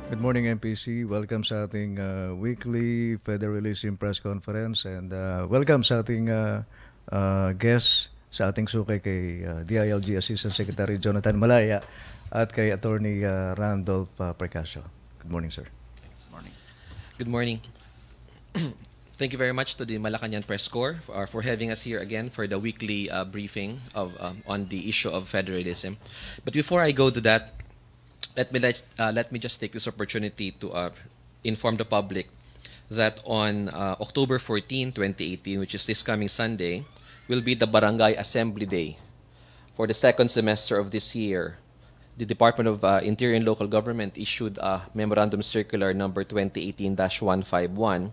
Good morning, MPC. Welcome sa ating weekly Federalism press conference and welcome sa ating guest sa ating sukay kay DILG Assistant Secretary Jonathan Malaya at kay Attorney Randolph Parcasio. Good morning, sir. Good morning. Good morning. Thank you very much to the Malacañang Press Corps for having us here again for the weekly briefing on the issue of federalism. But before I go to that, let me just take this opportunity to inform the public that on October 14, 2018, which is this coming Sunday, will be the Barangay Assembly Day. For the second semester of this year, the Department of Interior and Local Government issued a Memorandum Circular number 2018-151,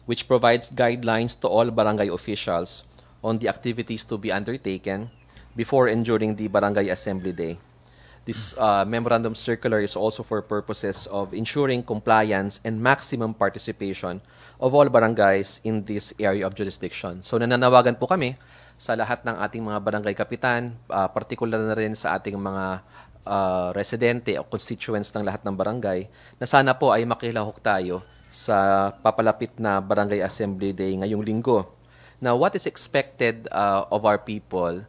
which provides guidelines to all barangay officials on the activities to be undertaken before and during the Barangay Assembly Day. This memorandum circular is also for purposes of ensuring compliance and maximum participation of all barangays in this area of jurisdiction. So nananawagan po kami sa lahat ng ating mga barangay kapitan, particular na rin sa ating mga residente o constituents ng lahat ng barangay, na sana po ay makilahok tayo sa papalapit na Barangay Assembly Day ngayong linggo. Now, what is expected of our people?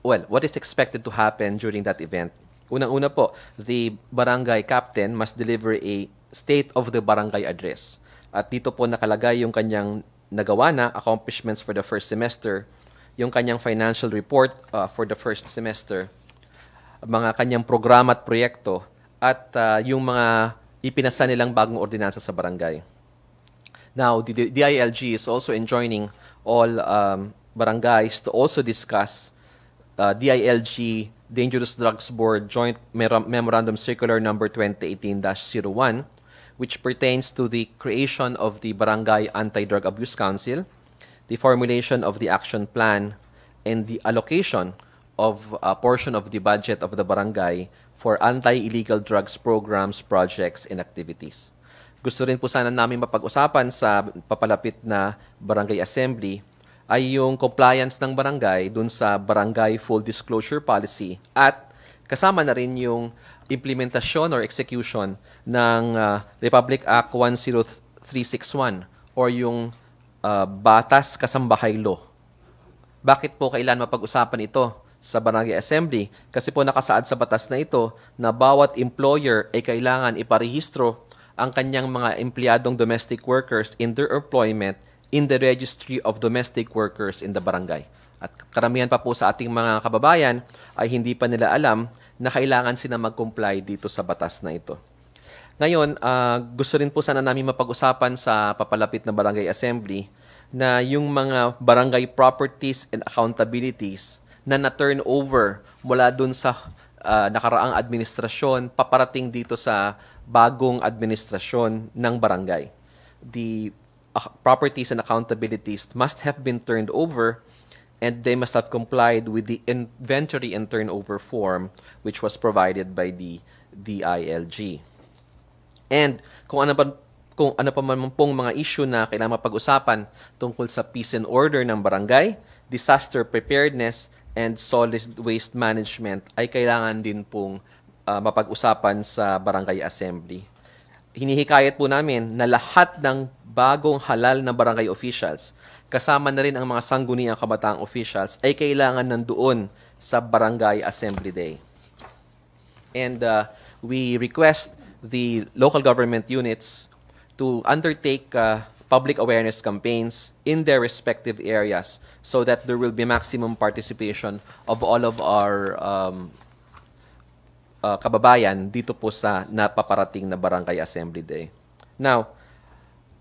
Well, what is expected to happen during that event? Unang-una po, the barangay captain must deliver a state of the barangay address. At dito po nakalagay yung kanyang nagawa na accomplishments for the first semester, yung kanyang financial report for the first semester, mga kanyang programa at proyekto, at yung mga ipinasa nilang bagong ordinansa sa barangay. Now, the DILG is also enjoining all barangays to also discuss DILG Dangerous Drugs Board Joint Memorandum Circular number 2018-01, which pertains to the creation of the Barangay Anti-Drug Abuse Council, the formulation of the action plan, and the allocation of a portion of the budget of the barangay for anti-illegal drugs programs, projects, and activities. Gusto rin po sana namin mapag-usapan sa papalapit na Barangay Assembly ay yung compliance ng barangay dun sa Barangay Full Disclosure Policy at kasama na rin yung implementasyon or execution ng Republic Act 10361 or yung Batas Kasambahay Law. Bakit po kailan mapag-usapan ito sa Barangay Assembly? Kasi po nakasaad sa batas na ito na bawat employer ay kailangan iparehistro ang kanyang mga empleyadong domestic workers in their employment in the Registry of Domestic Workers in the barangay. At karamihan pa po sa ating mga kababayan ay hindi pa nila alam na kailangan sila mag-comply dito sa batas na ito. Ngayon, gusto rin po sana namin mapag-usapan sa papalapit na Barangay Assembly na yung mga barangay properties and accountabilities na na-turn over mula dun sa nakaraang administrasyon paparating dito sa bagong administrasyon ng barangay. The properties and accountabilities must have been turned over and they must have complied with the inventory and turnover form which was provided by the DILG. And kung ano pa man pong mga issue na kailangan mapag-usapan tungkol sa peace and order ng barangay, disaster preparedness, and solid waste management ay kailangan din pong mapag-usapan sa Barangay Assembly. Hinihikayat po namin na lahat ng bagong halal na barangay officials, kasama na rin ang mga sangguniang kabataang officials, ay kailangan nandoon sa Barangay Assembly Day. And we request the local government units to undertake public awareness campaigns in their respective areas so that there will be maximum participation of all of our kababayan dito po sa napaparating na Barangay Assembly Day. Now,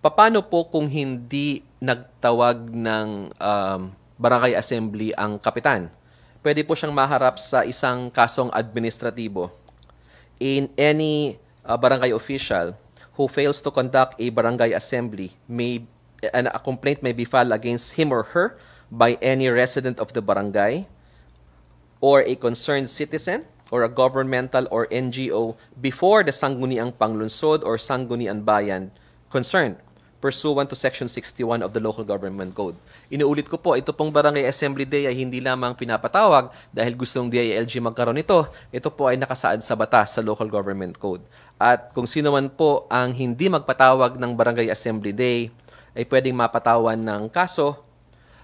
paano po kung hindi nagtawag ng Barangay Assembly ang kapitan? Pwede po siyang maharap sa isang kasong administratibo. In any barangay official who fails to conduct a barangay assembly, a complaint may be filed against him or her by any resident of the barangay or a concerned citizen or a governmental or NGO before the Sangguniang Panglungsod or Sangguniang Bayan concerned, pursuant to Section 61 of the Local Government Code. Inuulit ko po, ito pong Barangay Assembly Day ay hindi lamang pinapatawag dahil gustong DILG magkaroon nito. Ito po ay nakasaad sa batas sa Local Government Code. At kung sino man po ang hindi magpatawag ng Barangay Assembly Day ay pwedeng mapatawan ng kaso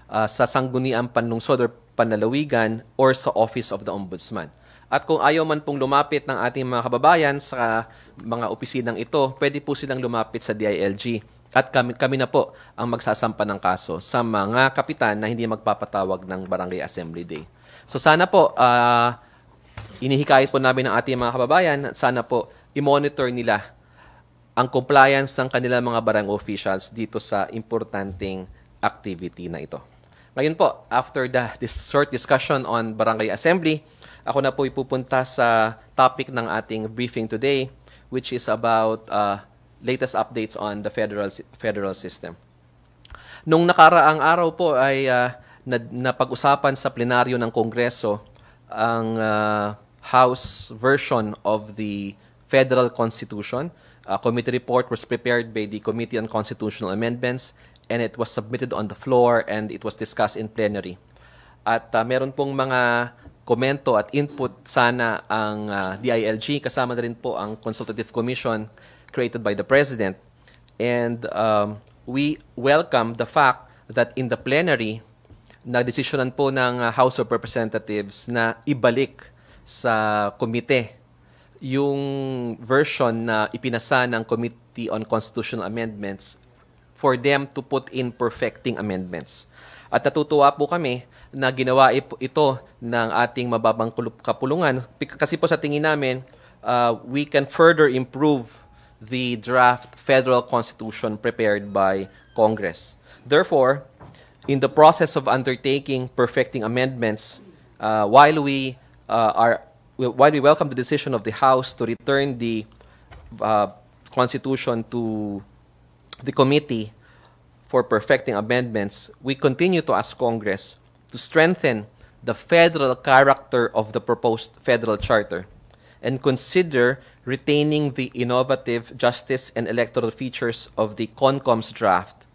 sa Sangguniang Panlungsod or Panlalawigan or sa Office of the Ombudsman. At kung ayaw man pong lumapit ng ating mga kababayan sa mga opisinang ito, pwede po silang lumapit sa DILG. At kami na po ang magsasampa ng kaso sa mga kapitan na hindi magpapatawag ng Barangay Assembly Day. So sana po, inihikayat po namin ng ating mga kababayan, sana po i-monitor nila ang compliance ng kanilang mga barangay officials dito sa importanteng activity na ito. Ngayon po, after this short discussion on Barangay Assembly, ako na po ipupunta sa topic ng ating briefing today, which is about latest updates on the federal system. Nung nakaraang araw po ay napag-usapan sa plenaryo ng Kongreso ang House version of the Federal Constitution. A committee report was prepared by the Committee on Constitutional Amendments and it was submitted on the floor and it was discussed in plenary. At meron pong mga komento at input sana ang DILG, kasama na rin po ang Consultative Commission created by the President. And we welcome the fact that in the plenary, na-desisyonan po ng House of Representatives na ibalik sa komite yung version na ipinasa ng Committee on Constitutional Amendments for them to put in perfecting amendments. At natutuwa po kami na ginawa ito ng ating mababang kapulungan kasi po sa tingin namin, we can further improve the draft federal constitution prepared by Congress. Therefore, in the process of undertaking perfecting amendments, while we welcome the decision of the House to return the Constitution to the committee for perfecting amendments, we continue to ask Congress to strengthen the federal character of the proposed federal charter and consider retaining the innovative justice and electoral features of the CONCOM's draft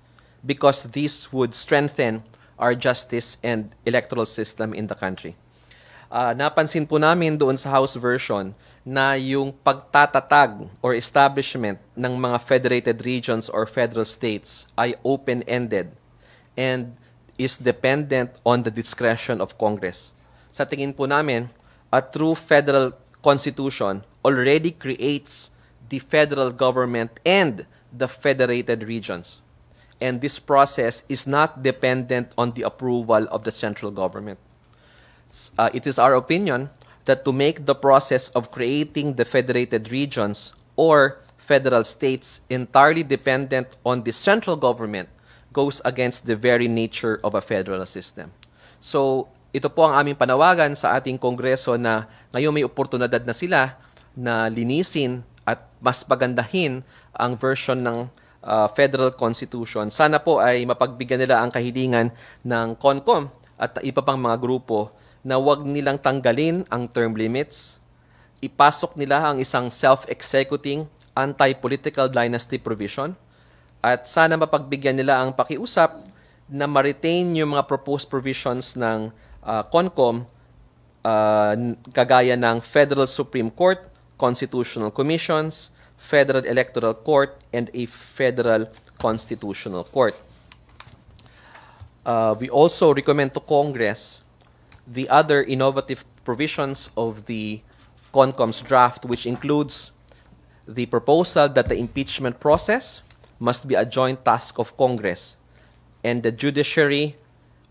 because this would strengthen our justice and electoral system in the country. Napansin po namin doon sa House version na yung pagtatatag or establishment ng mga federated regions or federal states ay open-ended and is dependent on the discretion of Congress. Sa tingin po namin, a true federal constitution already creates the federal government and the federated regions. And this process is not dependent on the approval of the central government. It is our opinion that to make the process of creating the federated regions or federal states entirely dependent on the central government goes against the very nature of a federal system. So, ito po ang aming panawagan sa ating Kongreso na ngayon may oportunidad na sila na linisin at mas pagandahin ang version ng Federal Constitution. Sana po ay mapagbigyan nila ang kahilingan ng CONCOM at iba pang mga grupo na wag nilang tanggalin ang term limits, ipasok nila ang isang self-executing anti-political dynasty provision, at sana mapagbigyan nila ang pakiusap na ma-retain yung mga proposed provisions ng CONCOM kagaya ng Federal Supreme Court, Constitutional Commissions, Federal Electoral Court, and a Federal Constitutional Court. We also recommend to Congress the other innovative provisions of the CONCOM's draft, which includes the proposal that the impeachment process must be a joint task of Congress and the Judiciary,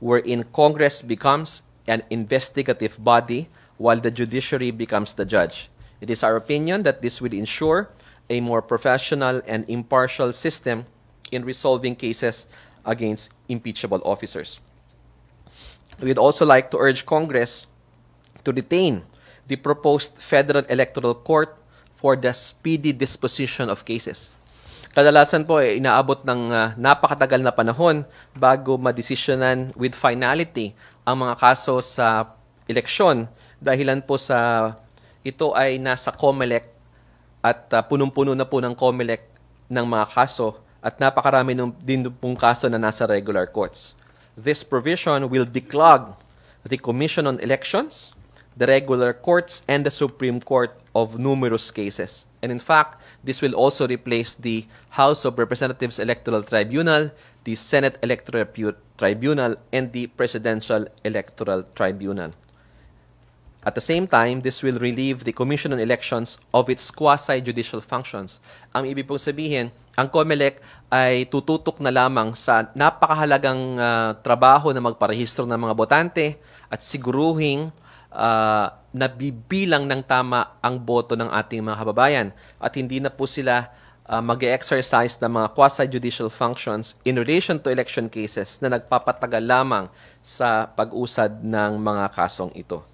wherein Congress becomes an investigative body while the Judiciary becomes the judge. It is our opinion that this would ensure a more professional and impartial system in resolving cases against impeachable officers. We'd also like to urge Congress to retain the proposed Federal Electoral Court for the speedy disposition of cases. Kadalasan po inaabot ng napakatagal na panahon bago madesisyonan with finality ang mga kaso sa eleksyon dahilan po sa ito ay nasa COMELEC at punong-puno na po ng COMELEC ng mga kaso at napakarami din pong kaso na nasa regular courts. This provision will declog the Commission on Elections, the regular courts, and the Supreme Court of numerous cases. And in fact, this will also replace the House of Representatives Electoral Tribunal, the Senate Electoral Tribunal, and the Presidential Electoral Tribunal. At the same time, this will relieve the Commission on Elections of its quasi-judicial functions. Ang ibig pong sabihin, ang COMELEC ay tututok na lamang sa napakahalagang trabaho na magparehistro ng mga botante at siguruhing nabibilang ng tama ang boto ng ating mga kababayan at hindi na po sila mag-exercise ng mga quasi-judicial functions in relation to election cases na nagpapatagal lamang sa pag-usad ng mga kasong ito.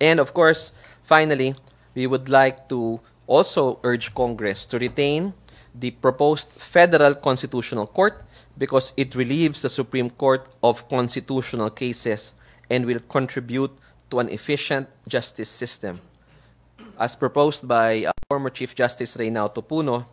And of course, finally, we would like to also urge Congress to retain the proposed Federal Constitutional Court because it relieves the Supreme Court of constitutional cases and will contribute to an efficient justice system. As proposed by former Chief Justice Reynaldo Puno,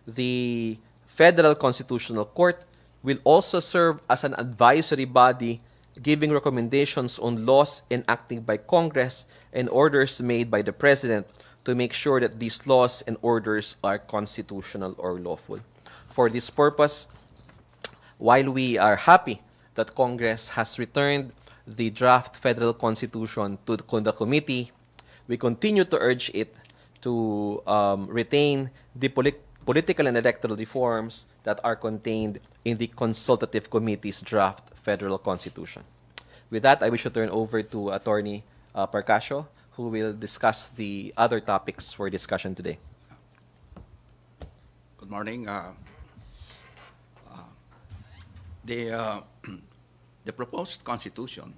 the Federal Constitutional Court will also serve as an advisory body giving recommendations on laws enacted by Congress and orders made by the President to make sure that these laws and orders are constitutional or lawful. For this purpose, while we are happy that Congress has returned the draft federal constitution to the committee, we continue to urge it to retain the political and electoral reforms that are contained in the Consultative Committee's draft federal constitution. With that, I wish to turn over to Atty. Parcasio, who will discuss the other topics for discussion today. Good morning. The proposed constitution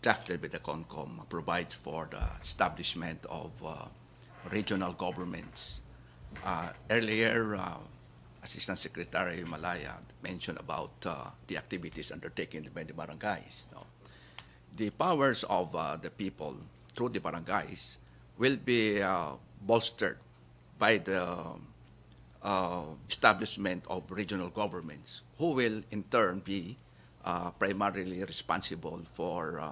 drafted by the CONCOM provides for the establishment of regional governments. Earlier, Assistant Secretary Malaya mentioned about the activities undertaken by the barangays. No? The powers of the people through the barangays will be bolstered by the establishment of regional governments, who will in turn be primarily responsible for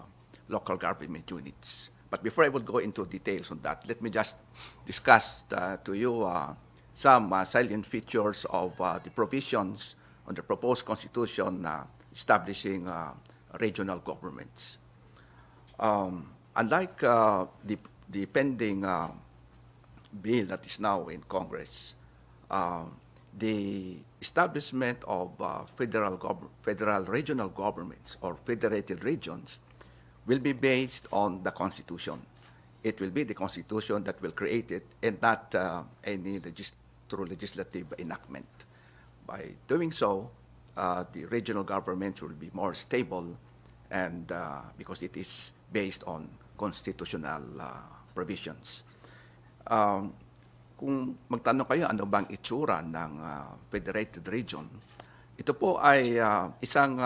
local government units. But before I would go into details on that, let me just discuss to you some salient features of the provisions on the proposed constitution establishing regional governments. Unlike the pending bill that is now in Congress, the establishment of federal regional governments or federated regions will be based on the Constitution. It will be the Constitution that will create it and not any through legislative enactment. By doing so, the regional government will be more stable and because it is based on constitutional provisions. Kung magtanong kayo ano bang itsura ng federated region, ito po ay isang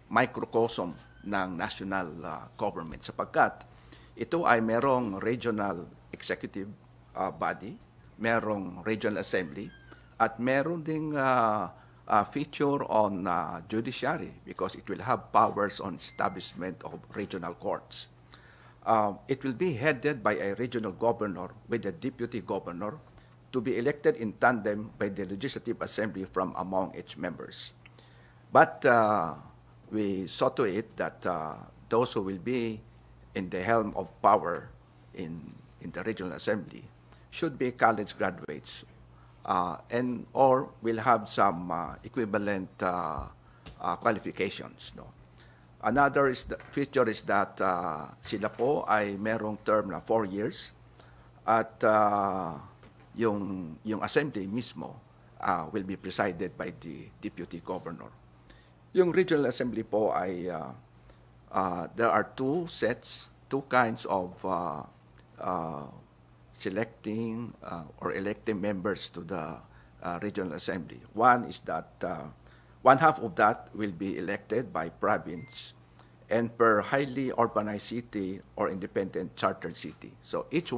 microcosm ng national government sapagkat ito ay merong regional executive body, merong regional assembly, at meron ding feature on judiciary because it will have powers on establishment of regional courts. It will be headed by a regional governor with a deputy governor to be elected in tandem by the Legislative Assembly from among its members. But we saw to it that those who will be in the helm of power in the regional assembly should be college graduates and or will have some equivalent qualifications. No? Another feature is that sila po ay merong term na 4 years at yung assembly mismo will be presided by the deputy governor. Yung regional assembly po ay there are two kinds of selecting or electing members to the regional assembly. One is that one half of that will be elected by province and per highly urbanized city or independent chartered city. So each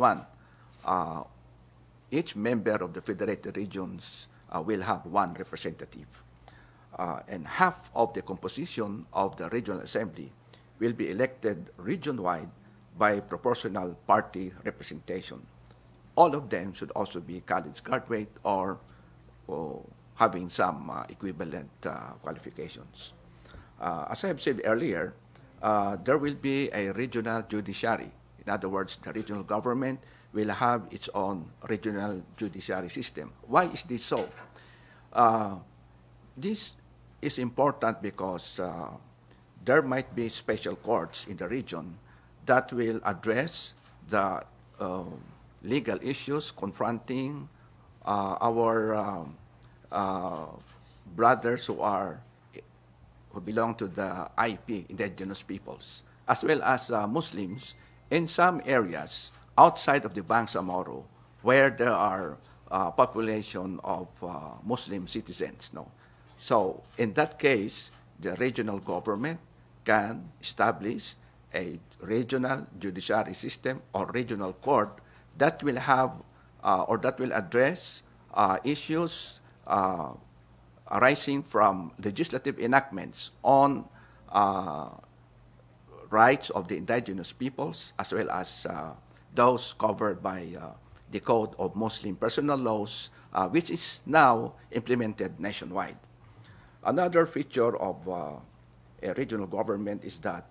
member of the federated regions will have one representative. And half of the composition of the regional assembly will be elected region-wide by proportional party representation. All of them should also be college graduate or having some equivalent qualifications. As I have said earlier, there will be a regional judiciary. In other words, the regional government will have its own regional judiciary system. Why is this so? This is important because there might be special courts in the region that will address the legal issues confronting our brothers who belong to the IP, indigenous peoples, as well as Muslims in some areas outside of the Bangsamoro where there are population of Muslim citizens. No? So in that case, the regional government can establish a regional judiciary system or regional court that will have or that will address issues arising from legislative enactments on rights of the indigenous peoples, as well as those covered by the Code of Muslim Personal Laws, which is now implemented nationwide. Another feature of a regional government is that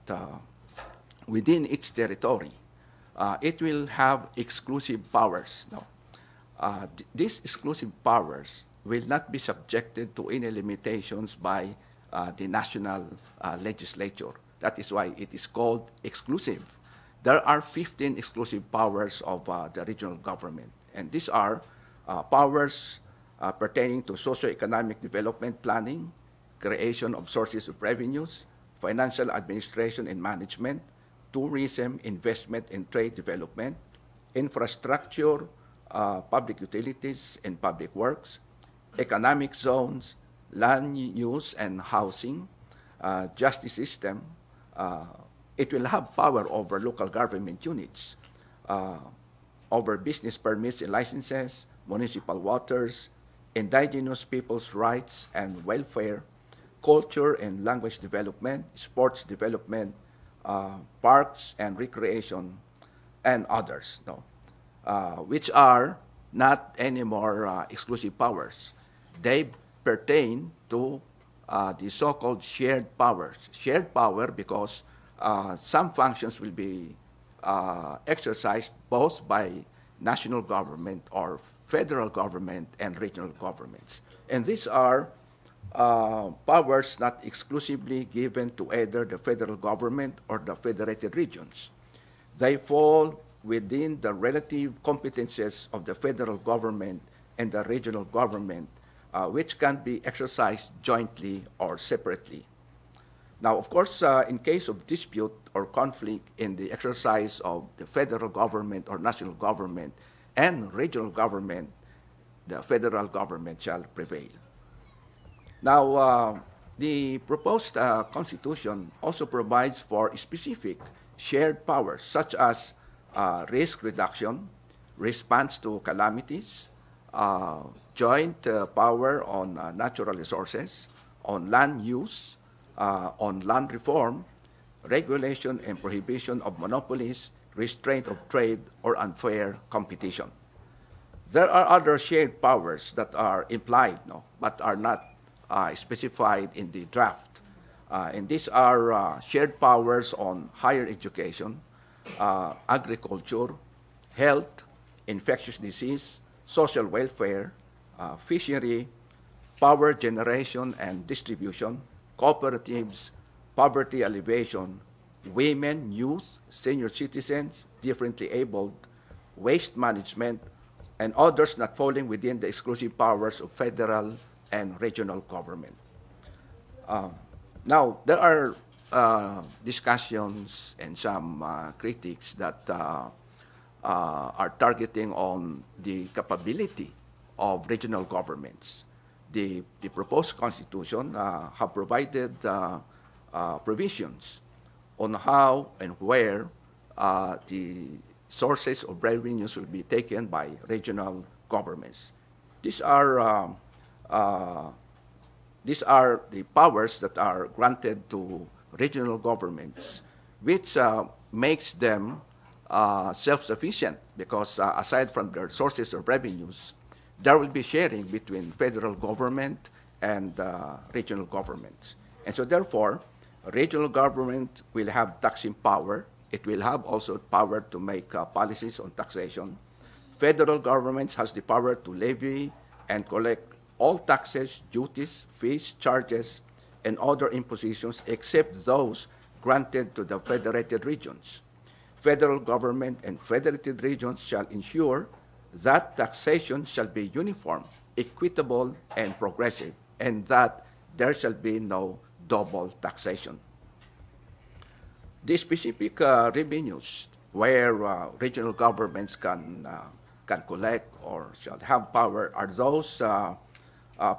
within its territory, it will have exclusive powers. No? These exclusive powers will not be subjected to any limitations by the national legislature. That is why it is called exclusive. There are 15 exclusive powers of the regional government, and these are powers pertaining to socio-economic development planning, creation of sources of revenues, financial administration and management, tourism, investment and trade development, infrastructure, public utilities and public works, economic zones, land use and housing, justice system. It will have power over local government units, over business permits and licenses, municipal waters, indigenous people's rights and welfare, culture and language development, sports development, parks and recreation, and others, no? Which are not anymore exclusive powers. They pertain to the so-called shared powers. Shared power because some functions will be exercised both by national government or federal government and regional governments. And these are powers not exclusively given to either the federal government or the federated regions. They fall within the relative competences of the federal government and the regional government, which can be exercised jointly or separately. Now, of course, in case of dispute or conflict in the exercise of the federal government or national government and regional government, the federal government shall prevail. Now, the proposed constitution also provides for specific shared powers, such as risk reduction, response to calamities, joint power on natural resources, on land use, on land reform, regulation and prohibition of monopolies, restraint of trade, or unfair competition. There are other shared powers that are implied, no, but are not specified in the draft. And these are shared powers on higher education, agriculture, health, infectious disease, social welfare, fishery, power generation and distribution, cooperatives, poverty alleviation, women, youth, senior citizens, differently abled, waste management, and others not falling within the exclusive powers of federal and regional government. Now, there are discussions and some critics that are targeting on the capability of regional governments. The proposed constitution have provided provisions on how and where the sources of revenues will be taken by regional governments. These are uh, these are the powers that are granted to regional governments, which makes them self-sufficient because aside from their sources of revenues, there will be sharing between federal government and regional governments. And so therefore, regional government will have taxing power. It will have also power to make policies on taxation. Federal government has the power to levy and collect all taxes, duties, fees, charges, and other impositions except those granted to the federated regions. Federal government and federated regions shall ensure that taxation shall be uniform, equitable, and progressive, and that there shall be no double taxation. The specific revenues where regional governments can collect or shall have power are those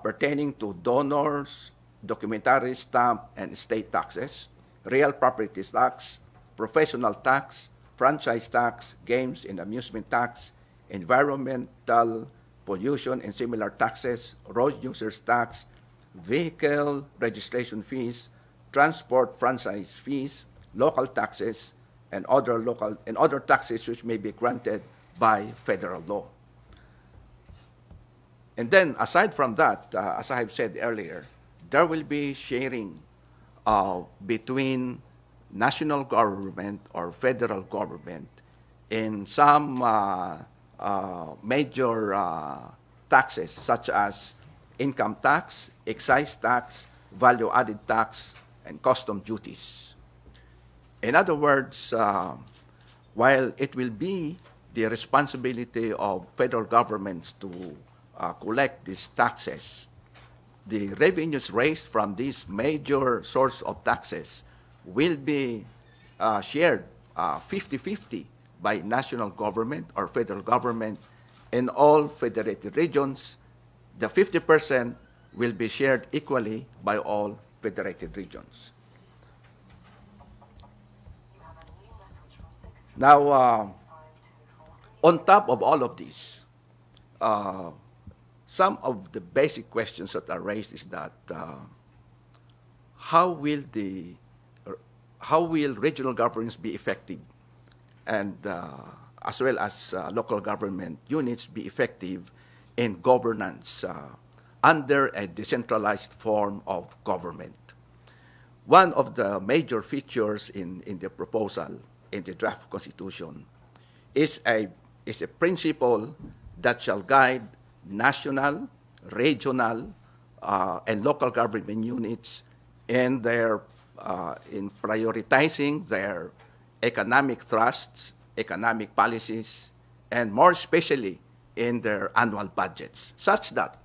pertaining to donors, documentary stamp and state taxes, real property tax, professional tax, franchise tax, games and amusement tax, environmental pollution and similar taxes, road users tax, vehicle registration fees, transport franchise fees, local taxes, and other taxes which may be granted by federal law. And then, aside from that, as I have said earlier, there will be sharing between national government or federal government in some major taxes, such as income tax, excise tax, value-added tax, and custom duties. In other words, while it will be the responsibility of federal governments to collect these taxes, the revenues raised from these major source of taxes will be shared 50-50 by national government or federal government in all federated regions. The 50% will be shared equally by all federated regions. Now, on top of all of this, some of the basic questions that are raised is that how will regional governments be effective, and as well as local government units be effective in governance under a decentralized form of government? One of the major features in the proposal in the draft constitution is a principle that shall guide national, regional, and local government units in their in prioritizing their economic thrusts, economic policies, and more especially in their annual budgets, such that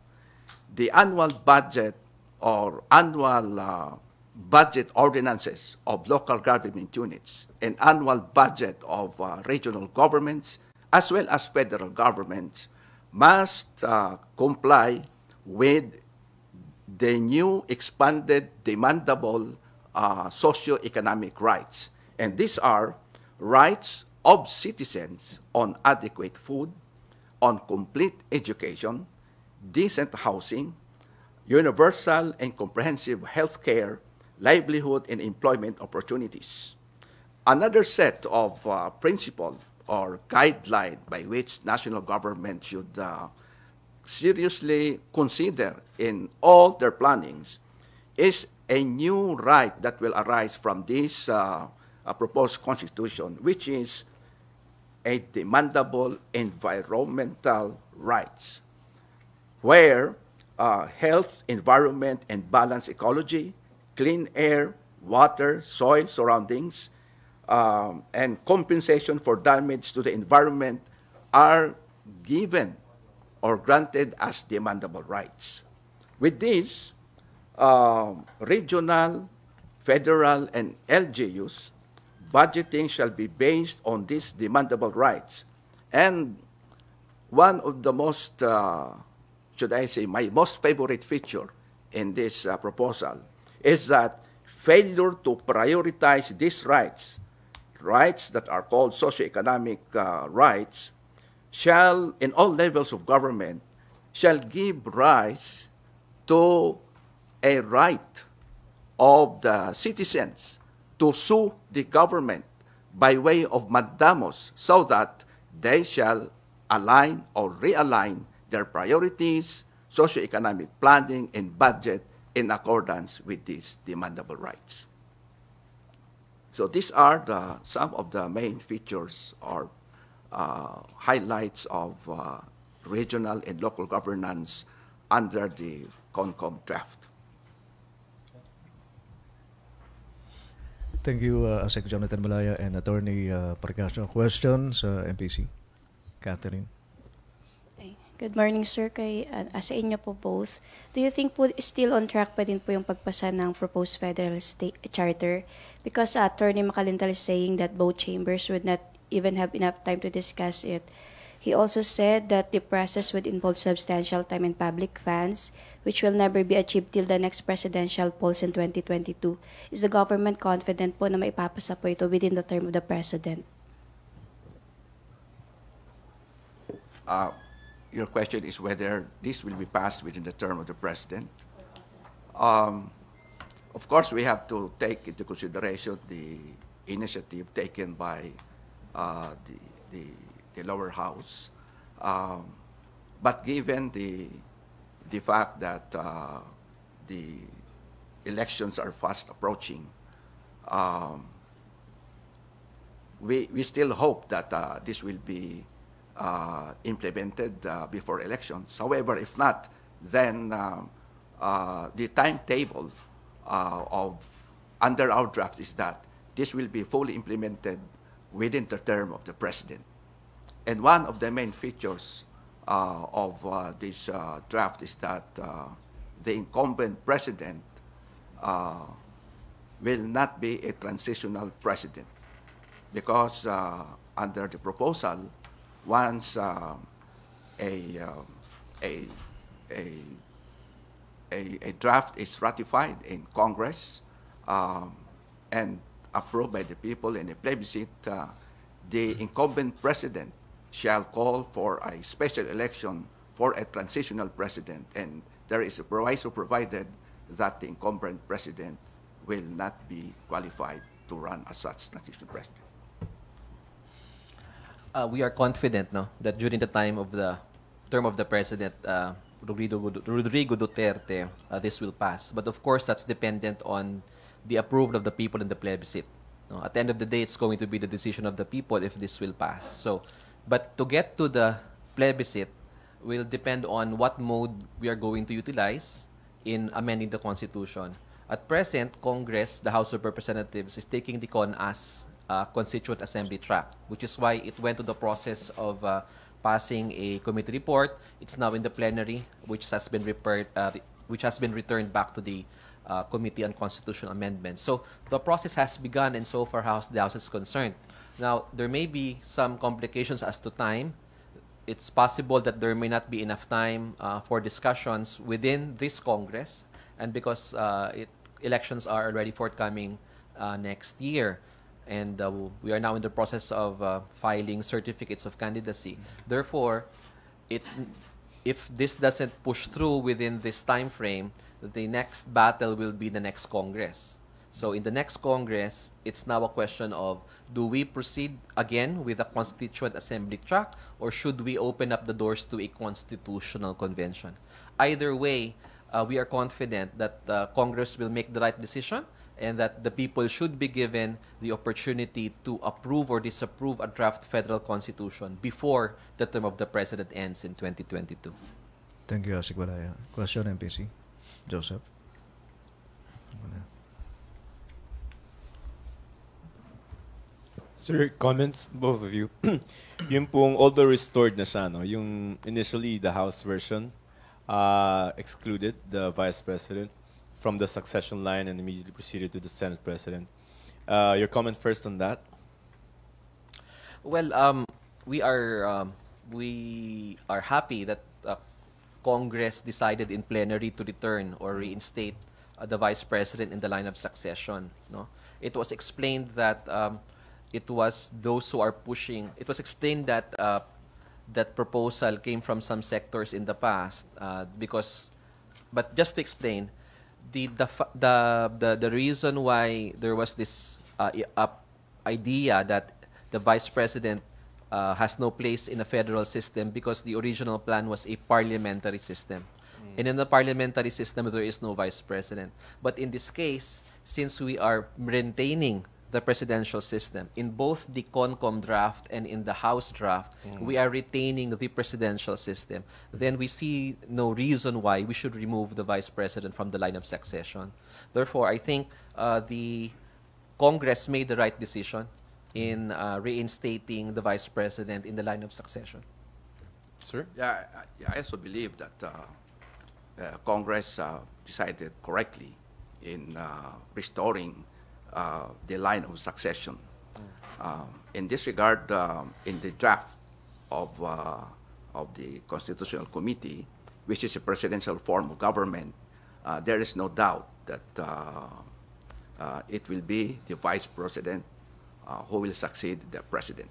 the annual budget or annual budget ordinances of local government units and annual budget of regional governments as well as federal governments must comply with the new expanded demandable socio-economic rights. And these are rights of citizens on adequate food, on complete education, decent housing, universal and comprehensive health care, livelihood and employment opportunities. Another set of principles or guideline by which national government should seriously consider in all their plannings is a new right that will arise from this proposed constitution, which is a demandable environmental rights, where health, environment, and balanced ecology, clean air, water, soil surroundings, and compensation for damage to the environment are given or granted as demandable rights. With this, regional, federal, and LGUs, budgeting shall be based on these demandable rights. And one of the most, should I say, my most favorite feature in this proposal is that failure to prioritize these rights, rights that are called socioeconomic rights, shall, in all levels of government, shall give rise to a right of the citizens to sue the government by way of mandamus so that they shall align or realign their priorities, socioeconomic planning, and budget in accordance with these demandable rights. So these are some of the main features or highlights of regional and local governance under the CONCOM draft. Thank you, Asec Jonathan Malaya and Attorney Parcasio. Questions, MPC? Catherine. Okay. Good morning, sir. Sa inyo po both. Do you think po still on track pa din po yung pagpasa ng proposed federal state charter? Because Attorney Macalintal is saying that both chambers would not even have enough time to discuss it. He also said that the process would involve substantial time and public funds, which will never be achieved till the next presidential polls in 2022. Is the government confident po na maipapasa po ito within the term of the president? Your question is whether this will be passed within the term of the president. Of course, we have to take into consideration the initiative taken by the lower house. But given the fact that the elections are fast approaching, we still hope that this will be implemented before elections. However, if not, then the timetable under our draft is that this will be fully implemented within the term of the president. And one of the main features of this draft is that the incumbent president will not be a transitional president because under the proposal, once a draft is ratified in Congress and approved by the people in a plebiscite, the incumbent president shall call for a special election for a transitional president, and there is a proviso provided that the incumbent president will not be qualified to run as such transitional president. We are confident that during the time of the term of the President, Rodrigo Duterte, this will pass. But of course, that's dependent on the approval of the people in the plebiscite. At the end of the day, it's going to be the decision of the people if this will pass. So, but to get to the plebiscite will depend on what mode we are going to utilize in amending the Constitution. At present, Congress, the House of Representatives, is taking the CON as Constituent Assembly track, which is why it went to the process of passing a committee report. It's now in the plenary, which has been returned back to the Committee on Constitutional Amendments. So the process has begun, and so far the House is concerned. Now, there may be some complications as to time. It's possible that there may not be enough time for discussions within this Congress, and because elections are already forthcoming next year. And we are now in the process of filing certificates of candidacy. Therefore, if this doesn't push through within this time frame, the next battle will be the next Congress. So in the next Congress, it's now a question of, do we proceed again with a Constituent Assembly track, or should we open up the doors to a constitutional convention? Either way, we are confident that Congress will make the right decision, and that the people should be given the opportunity to approve or disapprove a draft federal constitution before the term of the president ends in 2022. Thank you, Asec Malaya. Question, MPC? Joseph? Sir, comments, both of you. Yung pong, although restored na siya, no? Yung initially, the House version excluded the Vice President from the succession line and immediately proceeded to the Senate President. Your comment first on that? Well, we are happy that Congress decided in plenary to return or reinstate the Vice President in the line of succession. No? It was explained that it was those who are pushing. It was explained that that proposal came from some sectors in the past because But just to explain, the reason why there was this idea that the vice president has no place in a federal system because the original plan was a parliamentary system. And in the parliamentary system, there is no vice president. But in this case, since we are maintaining the presidential system, in both the CONCOM draft and in the House draft, we are retaining the presidential system. Then we see no reason why we should remove the vice president from the line of succession. Therefore, I think the Congress made the right decision in reinstating the vice president in the line of succession. Sir? Yeah, I also believe that Congress decided correctly in restoring the line of succession. In this regard, in the draft of the Constitutional Committee, which is a presidential form of government, there is no doubt that it will be the vice president who will succeed the president.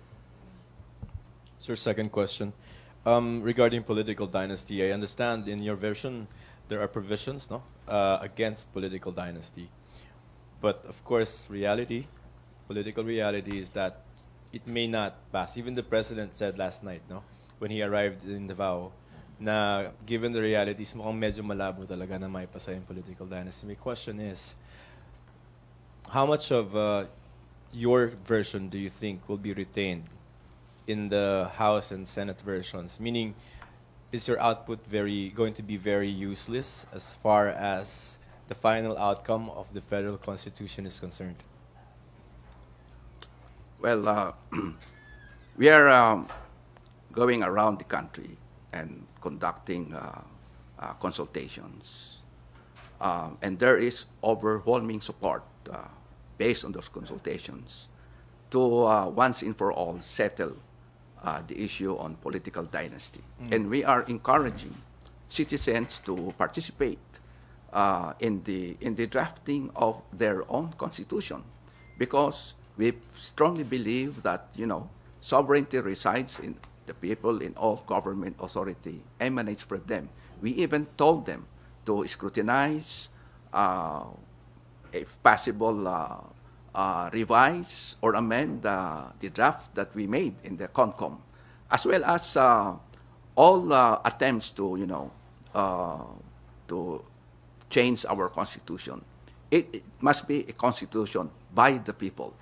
Sir, second question. Regarding political dynasty, I understand in your version there are provisions against political dynasty. But of course, political reality is that it may not pass. Even the president said last night, when he arrived in Davao, na given the realities, mukhang medyo malabo talaga na may pasa yung political dynasty. My question is, how much of your version do you think will be retained in the House and Senate versions? Meaning, is your output going to be very useless as far as the final outcome of the federal constitution is concerned? Well, we are going around the country and conducting consultations. And there is overwhelming support based on those consultations to once and for all settle the issue on political dynasty. And we are encouraging citizens to participate in the drafting of their own constitution, because we strongly believe that sovereignty resides in the people, in all government authority emanates from them. We even told them to scrutinize, if possible, revise or amend the draft that we made in the CONCOM, as well as all attempts to to change our constitution. It must be a constitution by the people.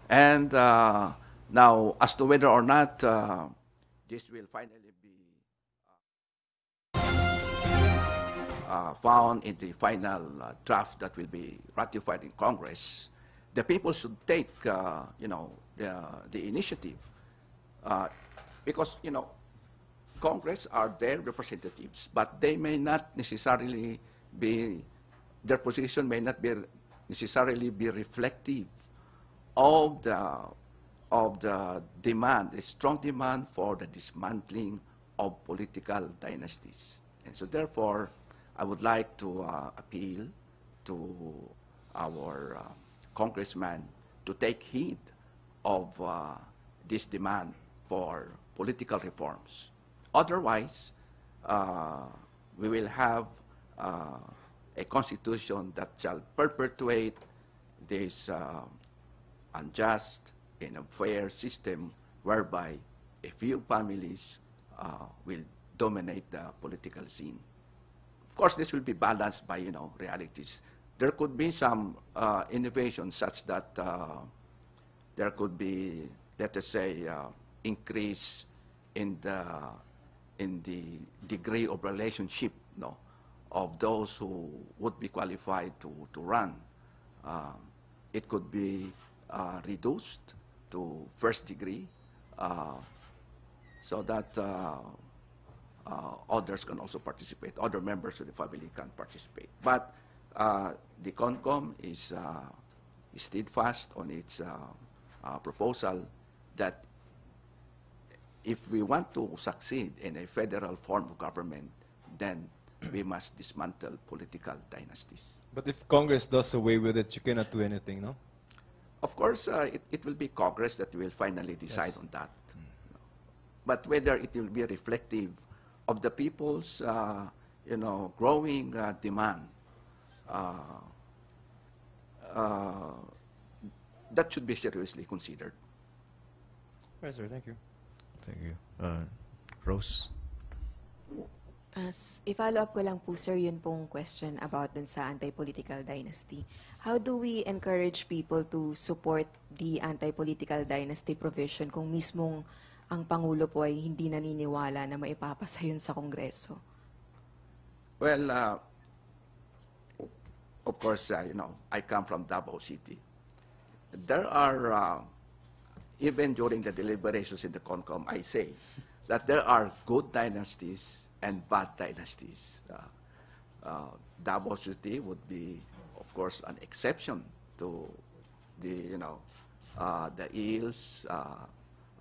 And now, as to whether or not this will finally be found in the final draft that will be ratified in Congress, the people should take the initiative, because Congress are their representatives, but they may not necessarily be, their position may not be necessarily be reflective of the demand, the strong demand for the dismantling of political dynasties. And so therefore, I would like to appeal to our congressman to take heed of this demand for political reforms. Otherwise, we will have a constitution that shall perpetuate this unjust and unfair system whereby a few families will dominate the political scene. Of course, this will be balanced by realities. There could be some innovation such that there could be, let us say, increase in the degree of relationship of those who would be qualified to run. It could be reduced to first degree so that others can also participate, other members of the family can participate. But the CONCOM is steadfast on its proposal that if we want to succeed in a federal form of government, then we must dismantle political dynasties. But if Congress does away with it, you cannot do anything, no? Of course, it will be Congress that will finally decide Yes. on that. But whether it will be reflective of the people's, growing demand, uh, uh, that should be seriously considered. Right, sir. Thank you. Thank you. Rose? I-follow up ko lang po, sir, yun pong question about dun sa anti-political dynasty. How do we encourage people to support the anti-political dynasty provision kung mismong ang Pangulo po ay hindi naniniwala na maipapasa yun sa Kongreso? Well, of course, I come from Davao City. There are, even during the deliberations in the CONCOM, I say that there are good dynasties and bad dynasties. Davao City would be, of course, an exception to the, the ills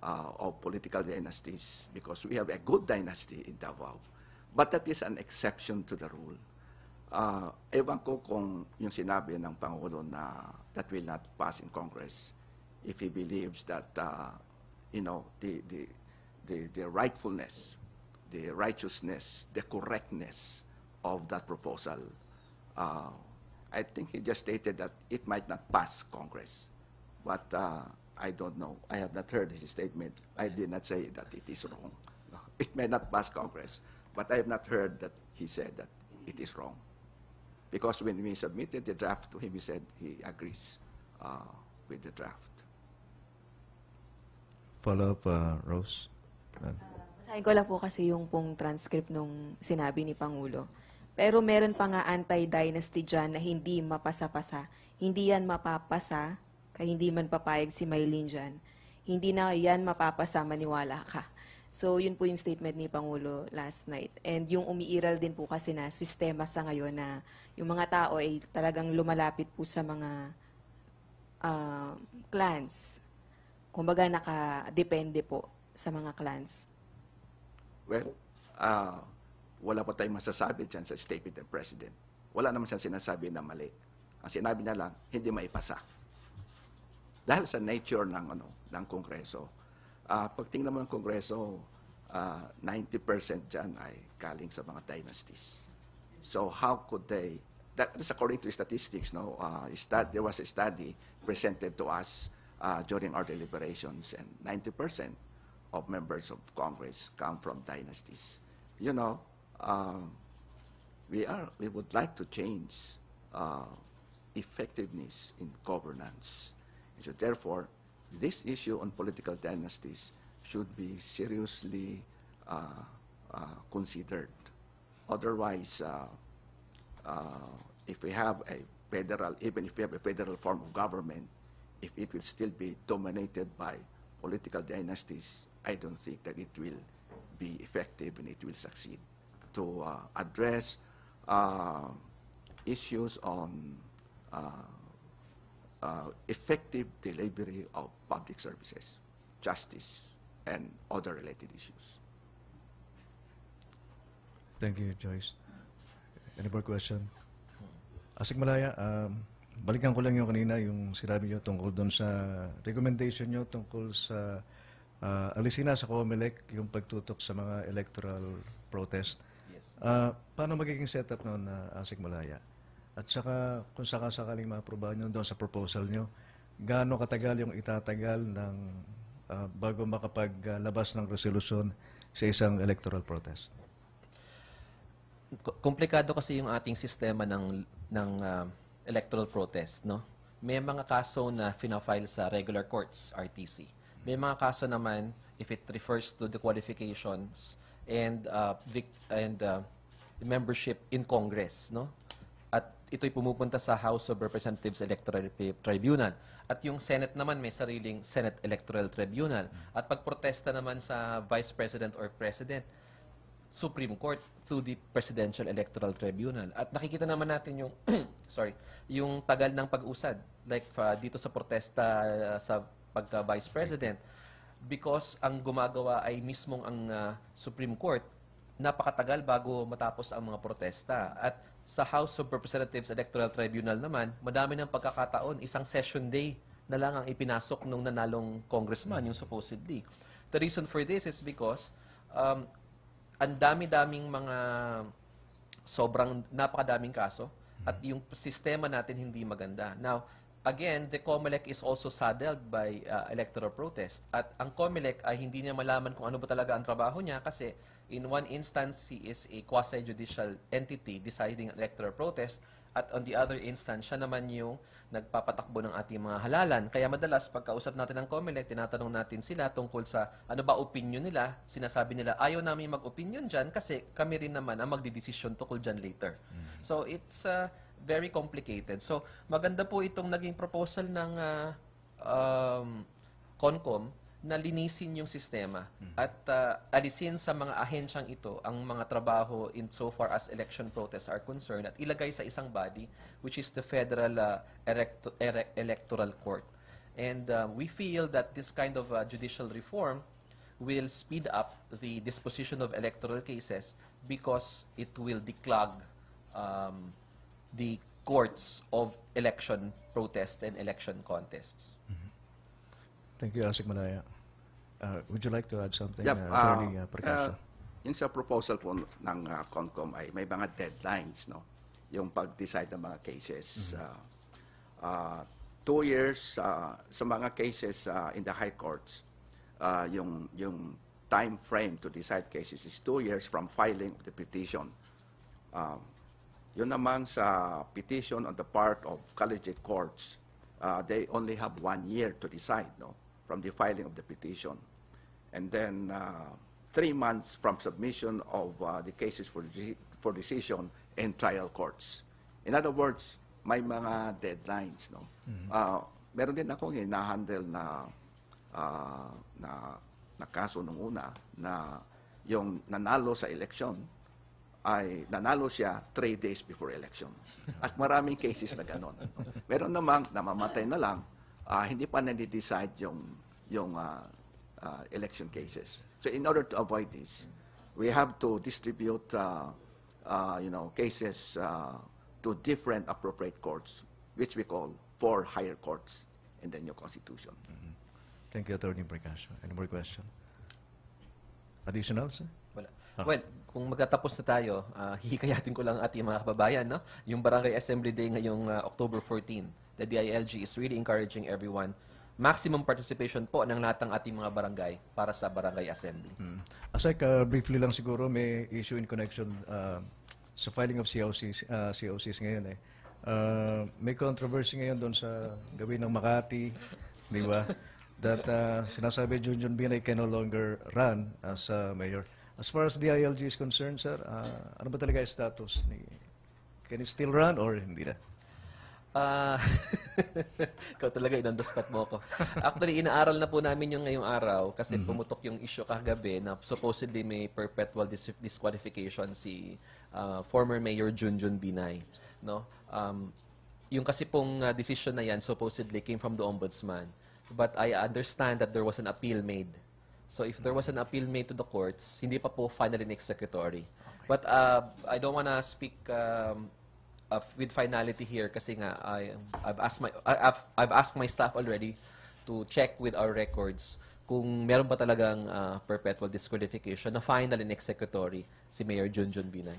of political dynasties, because we have a good dynasty in Davao. But that is an exception to the rule. Ewan ko kung yung sinabi ng Pangulo na that will not pass in Congress, if he believes that, the rightfulness, the righteousness, the correctness of that proposal. I think he just stated that it might not pass Congress. But I don't know. I have not heard his statement. I did not say that it is wrong. No, it may not pass Congress, but I have not heard that he said that it is wrong. Because when we submitted the draft to him, he said he agrees with the draft. Follow-up, Rose? Basahin ko lang po kasi yung pong transcript nung sinabi ni Pangulo. Pero meron pa nga anti-dynasty dyan na hindi mapasa-pasa. Hindi yan mapapasa, kaya hindi man papayag si Maylin dyan. Hindi na yan mapapasa, maniwala ka. So, yun po yung statement ni Pangulo last night. And yung umiiral din po kasi na sistema sa ngayon na yung mga tao ay talagang lumalapit po sa mga clans. Kumbaga, nakadepende po sa mga clans. Well, wala pa tayong masasabi dyan sa statement ng President. Wala naman siyang sinasabi na mali. Ang sinabi na lang, hindi maipasa. Dahil sa nature ng Kongreso. Pag tingnan mo ng Kongreso, 90% dyan ay galing sa mga dynasties. So how could they, that is according to statistics, no? There was a study presented to us during our deliberations, and 90% of members of Congress come from dynasties. We would like to change effectiveness in governance. And so therefore, this issue on political dynasties should be seriously considered. Otherwise, if we have a federal, even if we have a federal form of government, if it will still be dominated by political dynasties, I don't think that it will be effective and it will succeed to address issues on effective delivery of public services, justice, and other related issues. Thank you, Joyce. Any more question? Asec Malaya, balikan ko lang yung kanina, yung sinabi nyo tungkol doon sa recommendation nyo tungkol sa alisina sa COMELEC, yung pagtutok sa mga electoral protest. Yes. Paano magiging setup noon, Asec Malaya? At saka, kung sakasakaling ma-aprobahan nyo doon sa proposal nyo, gaano katagal yung itatagal ng bago makapaglabas ng resolusyon sa isang electoral protest? Komplikado kasi yung ating sistema ng electoral protest, no? May mga kaso na fina-file sa regular courts, RTC. May mga kaso naman if it refers to the qualifications and membership in Congress, no? At ito'y pumupunta sa House of Representatives Electoral Tribunal. At yung Senate naman may sariling Senate Electoral Tribunal. At pag protesta naman sa Vice President or President, Supreme Court through the Presidential Electoral Tribunal. At nakikita naman natin yung yung tagal ng pag-usad, like dito sa protesta sa pagka Vice President, because ang gumagawa ay mismong ang Supreme Court, napakatagal bago matapos ang mga protesta. At sa House of Representatives Electoral Tribunal naman, madami ng pagkakataon, isang session day na lang ang ipinasok nung nanalong congressman, yung supposedly. The reason for this is because ang dami-daming mga sobrang napakadaming kaso at yung sistema natin hindi maganda. Now, again, the COMELEC is also saddled by electoral protest. At ang COMELEC ay hindi niya malaman kung ano ba talaga ang trabaho niya kasi in one instance, he is a quasi-judicial entity deciding electoral protest. At on the other instance, siya naman yung nagpapatakbo ng ating mga halalan. Kaya madalas, pagkausap natin ng COMELEC, tinatanong natin sila tungkol sa ano ba opinion nila. Sinasabi nila, ayaw namin mag-opinion dyan kasi kami rin naman ang magdidesisyon tungkol dyan later. So, it's very complicated. So, maganda po itong naging proposal ng CONCOM na linisin yung sistema at alisin sa mga ahensyang ito ang mga trabaho in so far as election protests are concerned at ilagay sa isang body which is the Federal Electoral Court. And we feel that this kind of judicial reform will speed up the disposition of electoral cases because it will declog the courts of election protests and election contests. Thank you, Asec Malaya. Would you like to add something, Yep, Attorney Parcasio? yung sa proposal po ng CONCOM ay may mga deadlines, no? Yung pag-decide ng mga cases. 2 years sa mga cases in the high courts, yung time frame to decide cases is 2 years from filing of the petition. Yun naman sa petition on the part of collegiate courts, they only have 1 year to decide, no, from the filing of the petition. And then 3 months from submission of the cases for decision in trial courts. In other words, may mga deadlines, no. Meron din akong hinahandle na kaso nung una na yung nanalo sa election ay nanalo siya 3 days before election. At maraming cases na gano'n. Meron namang namamatay na lang, hindi pa na-decide yung election cases. So in order to avoid this, we have to distribute cases to different appropriate courts, which we call 4 higher courts in the new constitution. Thank you, Attorney Parcasio. Any more question? Additional, sir? Wala. Well, kung magtatapos na tayo, hihikayatin ko lang ating mga kababayan, no? Yung Barangay Assembly Day ngayong October 14, the DILG is really encouraging everyone. Maximum participation po ng lahat ng ating mga barangay para sa Barangay Assembly. Asec, briefly lang siguro, may issue in connection sa filing of COCs ngayon. May controversy ngayon doon sa gawin ng Makati, di ba? That sinasabi Junjun Binay can no longer run as mayor. As far as DILG is concerned, sir, ano ba talaga yung status? Can he still run or hindi na? Ikaw talaga, inondospat mo ko. Actually, inaaral na po namin yung ngayong araw kasi pumutok yung issue kagabi na supposedly may perpetual disqualification si former Mayor Junjun Binay. No? Yung kasi pong decision na yan supposedly came from the Ombudsman. But I understand that there was an appeal made. So if there was an appeal made to the courts, hindi pa po final and executory. Okay. But I don't want to speak with finality here kasi nga I've asked my staff already to check with our records kung meron ba talagang perpetual disqualification na final and executory si Mayor Junjun Binay.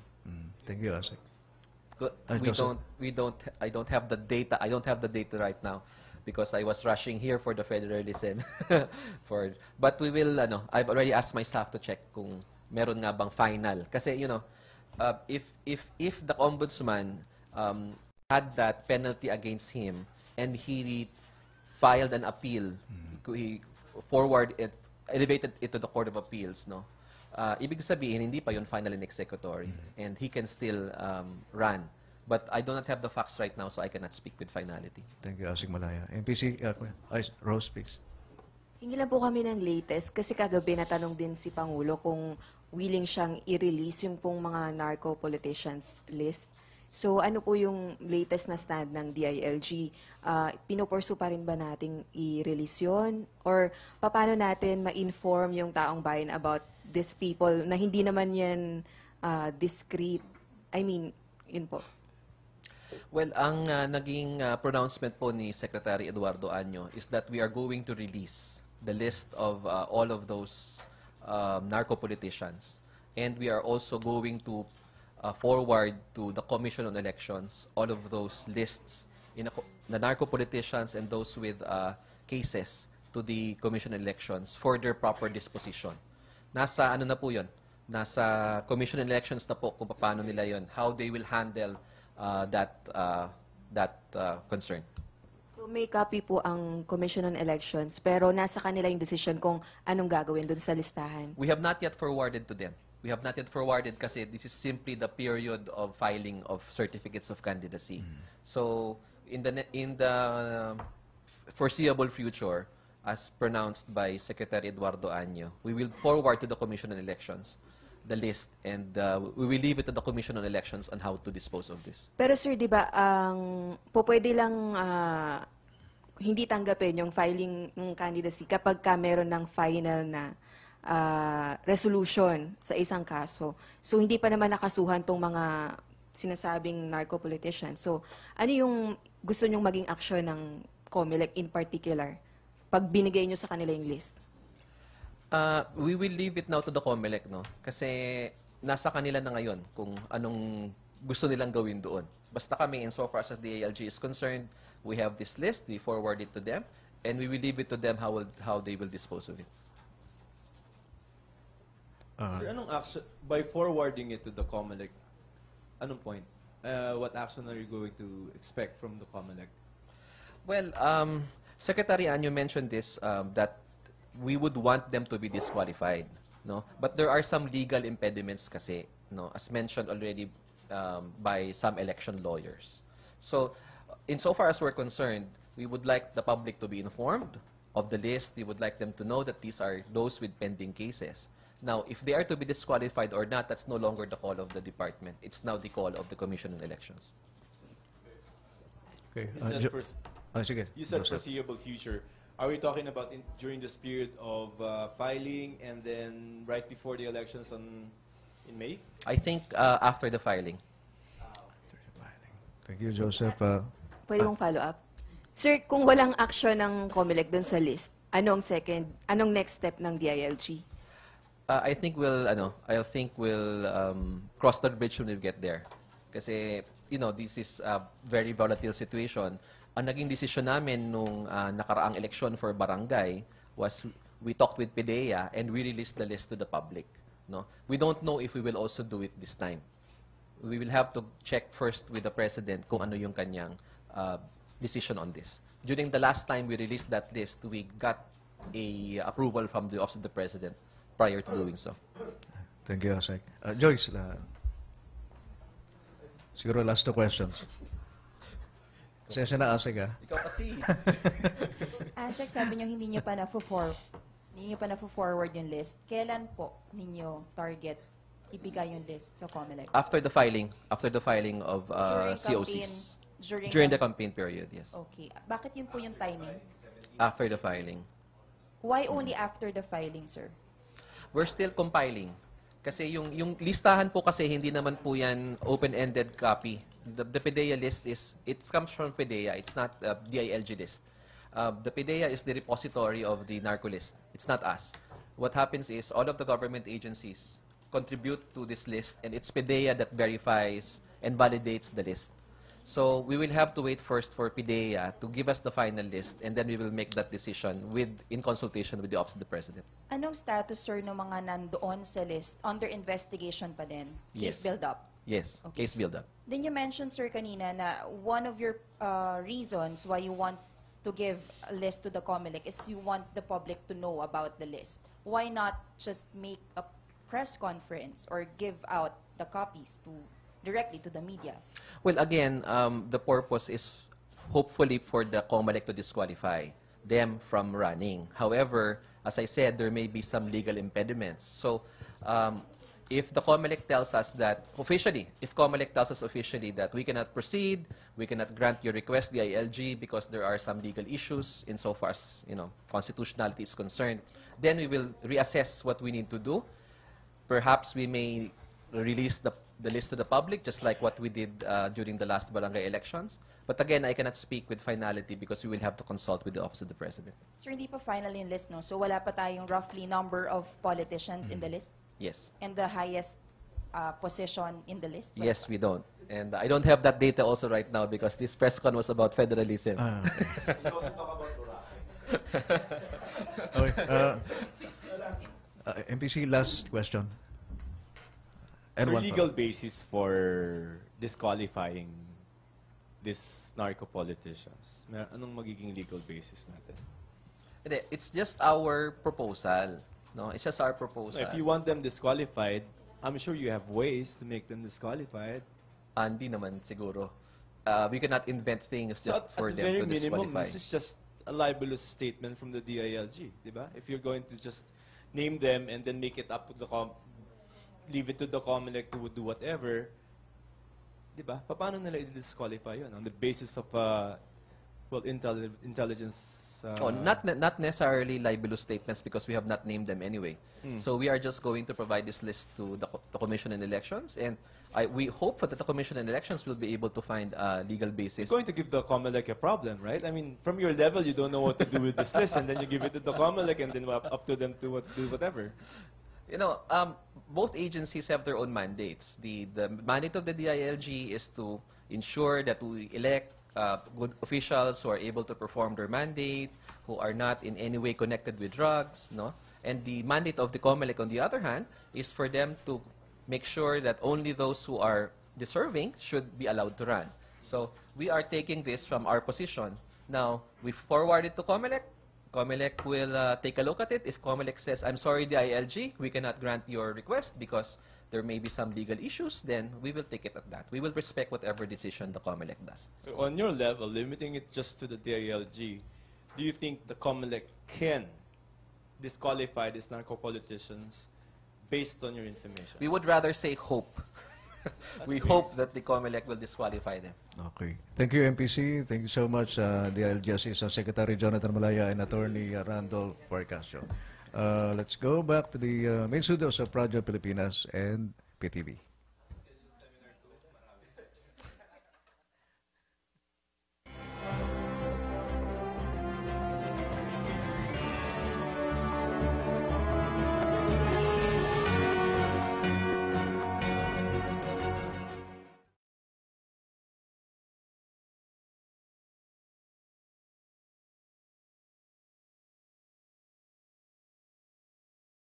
Thank you, Asec. I don't have the data. I don't have the data right now because I was rushing here for the federalism. But we will I've already asked my staff to check kung meron nga bang final kasi if the ombudsman had that penalty against him and he filed an appeal, he elevated it to the Court of Appeals, no? Ibig sabihin, hindi pa yun final and executory and he can still run. But I do not have the facts right now, so I cannot speak with finality. Thank you, Asec Malaya. MPC, Rose, please. Hingi lang po kami ng latest kasi kagabi natanong din si Pangulo kung willing siyang i-release yung pong mga narco-politicians list. So ano po yung latest na stand ng DILG? Pinupursu pa rin ba nating i-release yun? Or paano natin ma-inform yung taong bayan about these people na hindi naman yan discreet? I mean, yun po. Well, ang naging pronouncement po ni Secretary Eduardo Año is that we are going to release the list of all of those narco-politicians. And we are also going to forward to the Commission on Elections all of those lists, the narco politicians and those with cases to the Commission on Elections for their proper disposition. Nasa ano na po yun? Nasa Commission on Elections na po kung paano nila yun, how they will handle that concern. So may copy po ang Commission on Elections, pero nasa kanila yung decision kung anong gagawin dun sa listahan. We have not yet forwarded to them. We have not yet forwarded kasi this is simply the period of filing of certificates of candidacy. So in the foreseeable future, as pronounced by Secretary Eduardo Año, we will forward to the Commission on Elections the list, and we will leave it to the Commission on Elections on how to dispose of this. Pero sir, di ba, pwede lang hindi tanggapin yung filing ng candidacy kapag ka meron ng final na resolution sa isang kaso. So, hindi pa naman nakasuhan tong mga sinasabing narco-politicians. So, ano yung gusto nyong maging aksyon ng COMELEC in particular pag binigay nyo sa kanila yung list? We will leave it now to the COMELEC, no? Kasi nasa kanila na ngayon kung anong gusto nilang gawin doon. Basta kami, insofar as the DILG is concerned, we have this list, we forward it to them, and we will leave it to them how they will dispose of it. Sir, anong action, by forwarding it to the COMELEC, anong point? What action are you going to expect from the COMELEC? Well, Secretary Año mentioned this, that we would want them to be disqualified, no? But there are some legal impediments kasi, no? As mentioned already by some election lawyers. So, insofar as we're concerned, we would like the public to be informed of the list. We would like them to know that these are those with pending cases. Now, if they are to be disqualified or not, that's no longer the call of the department. It's now the call of the Commission on Elections. Okay. Sige. You said Joseph. foreseeable future. Are we talking about during this period of filing and then right before the elections in May? I think after the filing. Thank you, Joseph. Pwede mong follow up? Sir, kung walang action ng COMELEC dun sa list, anong next step ng DILG? I think we'll cross the bridge when we get there. Kasi, this is a very volatile situation. Ang naging desisyon namin nung nakaraang eleksyon for barangay was we talked with PDEA and we released the list to the public. No? We don't know if we will also do it this time. We will have to check first with the President kung ano yung kanyang decision on this. During the last time we released that list, we got a approval from the Office of the President prior to doing so. Thank you, Asec. Joyce, siguro last two questions. Sensya na, Asec, ha? Ikaw kasi. Asec, sabi niyo hindi niyo pa na-forward yung list. Kailan po ninyo target ibigay yung list sa COMELEC? After the filing of COCs. During the campaign period, yes. Okay. Bakit yun po yung timing? After the filing. Why only after the filing, sir? We're still compiling. Kasi yung listahan po kasi hindi naman po yan open-ended copy. The PDEA list it comes from PDEA. It's not DILG list. The PDEA is the repository of the narco list. It's not us. What happens is all of the government agencies contribute to this list, and it's PDEA that verifies and validates the list. So we will have to wait first for PDEA to give us the final list, and then we will make that decision in consultation with the Office of the President. Anong status, sir, ng mga nandoon sa list? Under investigation pa din? Yes. Case build-up? Yes, Okay. case build-up. Then you mentioned, sir, kanina na one of your reasons why you want to give a list to the COMELEC is you want the public to know about the list. Why not just make a press conference or give out the copies directly to the media? Well, again, the purpose is hopefully for the COMELEC to disqualify them from running. However, as I said, there may be some legal impediments. So, if the COMELEC tells us that officially, that we cannot proceed, we cannot grant your request, the DILG, because there are some legal issues insofar as constitutionality is concerned, then we will reassess what we need to do. Perhaps we may release the list to the public, just like what we did during the last barangay elections. But again, I cannot speak with finality because we will have to consult with the Office of the President. Sir, hindi pa final yung list, no? So wala pa tayong roughly number of politicians in the list? Yes. And the highest position in the list? Yes, we don't. And I don't have that data also right now because this press con was about federalism. Okay. MPC, last question. And So one legal follow-up. basis for disqualifying these narco politicians. Anong magiging legal basis natin? Hindi, it's just our proposal. No, it's just our proposal. If you want them disqualified, I'm sure you have ways to make them disqualified. Hindi naman siguro. We cannot invent things So just for at the them very to minimum, disqualify. this is just a libelous statement from the DILG, di ba? If you're going to just name them and then make it up to the leave it to the COMELEC to do whatever, di ba? Paano nila i-disqualify yun? On the basis of, intelligence... Not necessarily libelous statements because we have not named them anyway. So we are just going to provide this list to the Commission on Elections, and we hope that the Commission on Elections will be able to find a legal basis. You're going to give the COMELEC a problem, right? I mean, from your level, you don't know what to do with this list, and then you give it to the COMELEC, and then up to them to do whatever. You know, both agencies have their own mandates. The mandate of the DILG is to ensure that we elect good officials who are able to perform their mandate, who are not in any way connected with drugs, no? And the mandate of the COMELEC, on the other hand, is for them to make sure that only those who are deserving should be allowed to run. So we are taking this from our position. Now, we forward it to COMELEC. COMELEC will take a look at it. If COMELEC says, I'm sorry, DILG, we cannot grant your request because there may be some legal issues, then we will take it at that. We will respect whatever decision the COMELEC does. So on your level, limiting it just to the DILG, do you think the COMELEC can disqualify these narco-politicians based on your information? We would rather say hope. We hope that the COMELEC will disqualify them. Okay. Thank you, MPC. Thank you so much, DILG Assistant Secretary Jonathan Malaya and Attorney Randolph Parcasio. Let's go back to the main studios of Bagong Pilipinas and PTV.